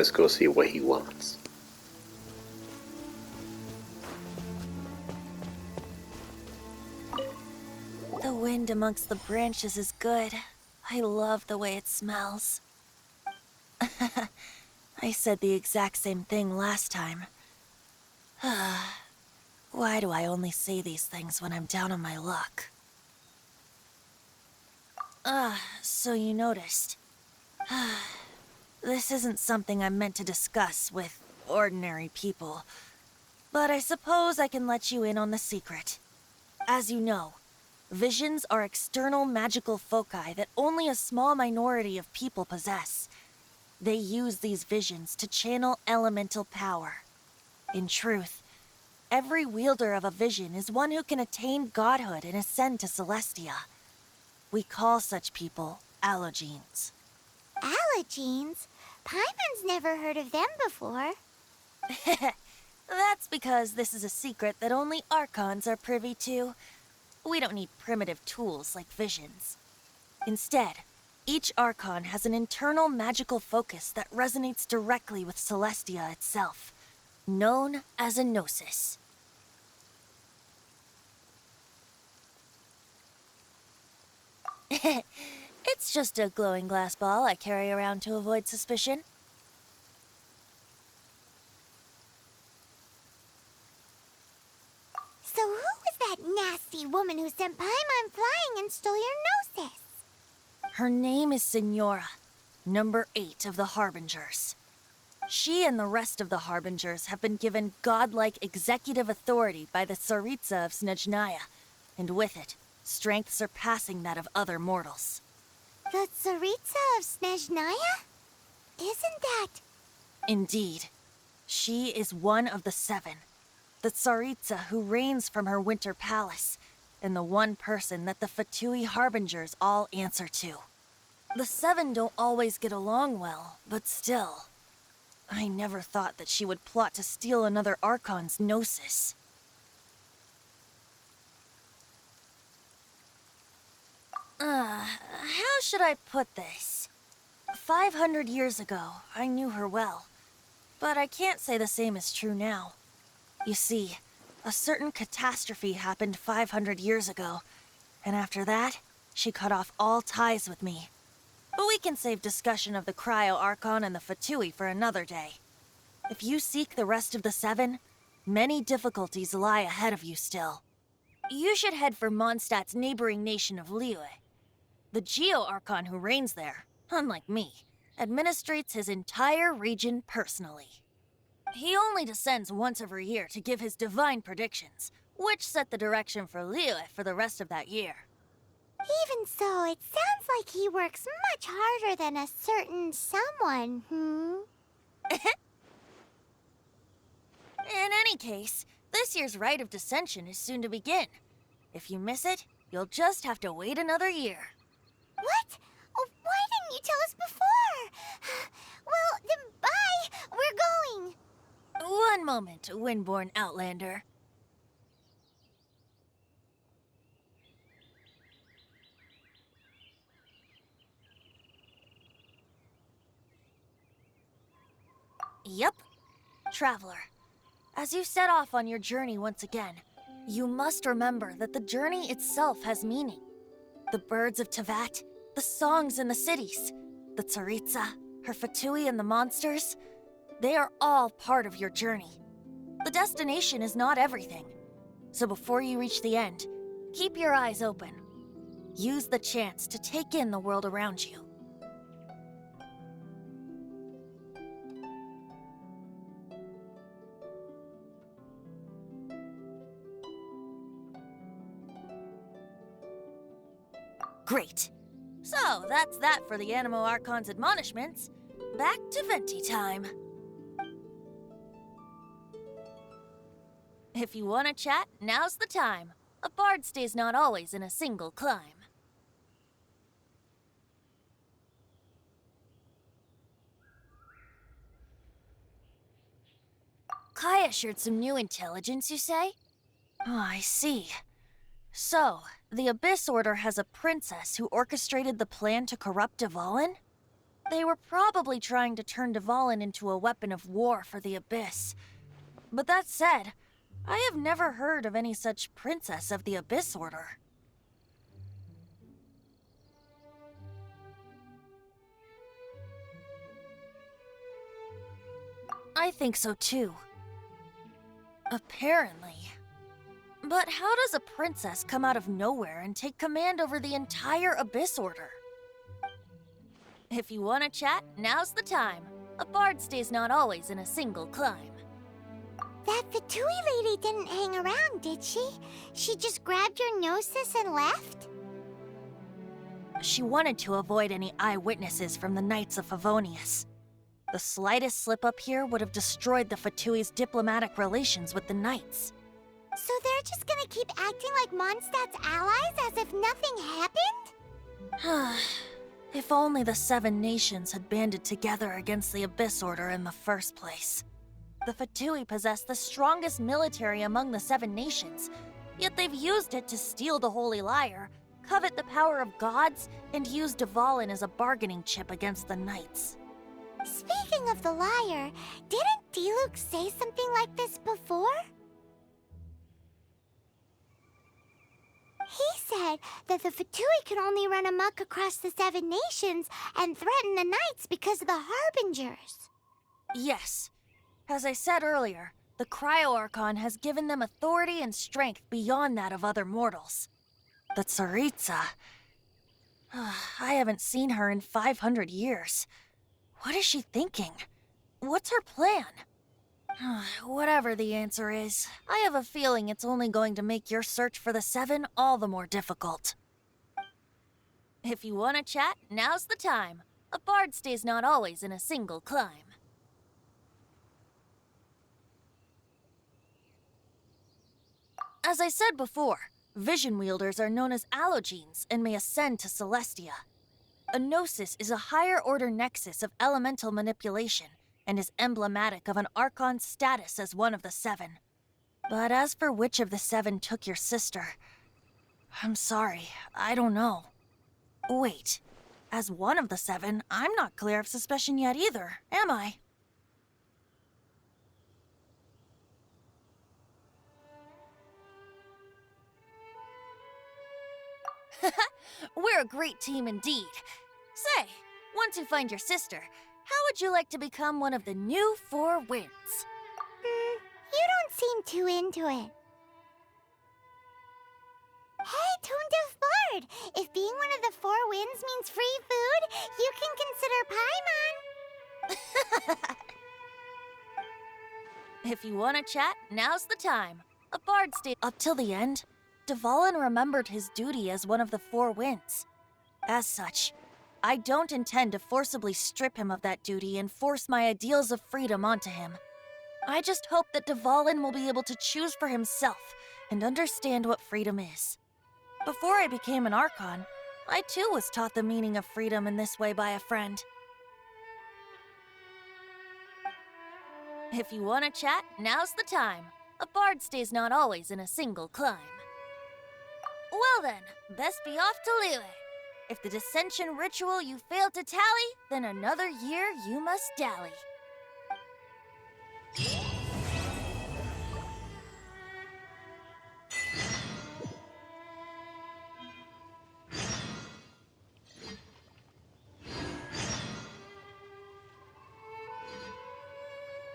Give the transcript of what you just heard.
Let's go see what he wants. The wind amongst the branches is good. I love the way it smells. I said the exact same thing last time. Why do I only say these things when I'm down on my luck? So you noticed. This isn't something I'm meant to discuss with ordinary people. But I suppose I can let you in on the secret. As you know, visions are external magical foci that only a small minority of people possess. They use these visions to channel elemental power. In truth, every wielder of a vision is one who can attain godhood and ascend to Celestia. We call such people allogenes. Allogenes? Paimon's never heard of them before. That's because this is a secret that only Archons are privy to. We don't need primitive tools like visions. Instead, each Archon has an internal magical focus that resonates directly with Celestia itself, known as a gnosis. It's just a glowing glass ball I carry around to avoid suspicion. So who was that nasty woman who sent Paimon flying and stole your gnosis? Her name is Signora, number 8 of the Harbingers. She and the rest of the Harbingers have been given godlike executive authority by the Tsaritsa of Snezhnaya, and with it, strength surpassing that of other mortals. The Tsaritsa of Snezhnaya? Isn't that... Indeed. She is one of the 7, the Tsaritsa who reigns from her winter palace, and the one person that the Fatui Harbingers all answer to. The 7 don't always get along well, but still. I never thought that she would plot to steal another Archon's gnosis. How should I put this? 500 years ago, I knew her well. But I can't say the same is true now. You see, a certain catastrophe happened 500 years ago, and after that, she cut off all ties with me. But we can save discussion of the Cryo-Archon and the Fatui for another day. If you seek the rest of the 7, many difficulties lie ahead of you still. You should head for Mondstadt's neighboring nation of Liyue. The Geo-Archon who reigns there, unlike me, administrates his entire region personally. He only descends once every year to give his divine predictions, which set the direction for Liyue for the rest of that year. Even so, it sounds like he works much harder than a certain someone, In any case, this year's Rite of Dissension is soon to begin. If you miss it, you'll just have to wait another year. What? Oh, why didn't you tell us before? Well, then bye! We're going! One moment, Windborn Outlander. Yep. Traveler, as you set off on your journey once again, you must remember that the journey itself has meaning. The birds of Tevat, the songs in the cities, the Tsaritsa, her Fatui and the monsters, they are all part of your journey. The destination is not everything. So before you reach the end, keep your eyes open. Use the chance to take in the world around you. Great. So, that's that for the Animo Archon's admonishments. Back to Venti time. If you want to chat, now's the time. A bard stays not always in a single clime. Kaya shared some new intelligence, you say? Oh, I see. So, the Abyss Order has a princess who orchestrated the plan to corrupt Dvalin? They were probably trying to turn Dvalin into a weapon of war for the Abyss. But that said, I have never heard of any such princess of the Abyss Order. I think so too. Apparently. But how does a princess come out of nowhere and take command over the entire Abyss Order? If you want to chat, now's the time. A bard stays not always in a single climb. That Fatui lady didn't hang around, did she? She just grabbed your gnosis and left? She wanted to avoid any eyewitnesses from the Knights of Favonius. The slightest slip-up here would have destroyed the Fatui's diplomatic relations with the Knights. So they're just gonna keep acting like Mondstadt's allies as if nothing happened? If only the Seven Nations had banded together against the Abyss Order in the first place. The Fatui possess the strongest military among the Seven Nations, yet they've used it to steal the Holy Lyre, covet the power of gods, and use Dvalin as a bargaining chip against the Knights. Speaking of the lyre, didn't Diluc say something like this before? He said that the Fatui can only run amok across the Seven Nations and threaten the Knights because of the Harbingers. Yes. As I said earlier, the Cryo-Archon has given them authority and strength beyond that of other mortals. The Tsaritsa... I haven't seen her in 500 years. What is she thinking? What's her plan? Whatever the answer is, I have a feeling it's only going to make your search for the Seven all the more difficult. If you want to chat, now's the time. A bard stays not always in a single climb. As I said before, vision wielders are known as allogenes and may ascend to Celestia. A gnosis is a higher-order nexus of elemental manipulation and is emblematic of an Archon's status as one of the Seven. But as for which of the Seven took your sister, I'm sorry, I don't know. Wait, as one of the Seven, I'm not clear of suspicion yet either, am I? We're a great team indeed. Say, once you find your sister, how would you like to become one of the new Four Winds? You don't seem too into it. Hey, Toon-Diff Bard! If being one of the Four Winds means free food, you can consider Paimon. If you want to chat, now's the time. A bard stayed up till the end. Dvalin remembered his duty as one of the Four Winds. As such, I don't intend to forcibly strip him of that duty and force my ideals of freedom onto him. I just hope that Dvalin will be able to choose for himself and understand what freedom is. Before I became an Archon, I too was taught the meaning of freedom in this way by a friend. If you want to chat, now's the time. A bard stays not always in a single climb. Well then, best be off to Liyue. If the dissension ritual you failed to tally, then another year you must dally.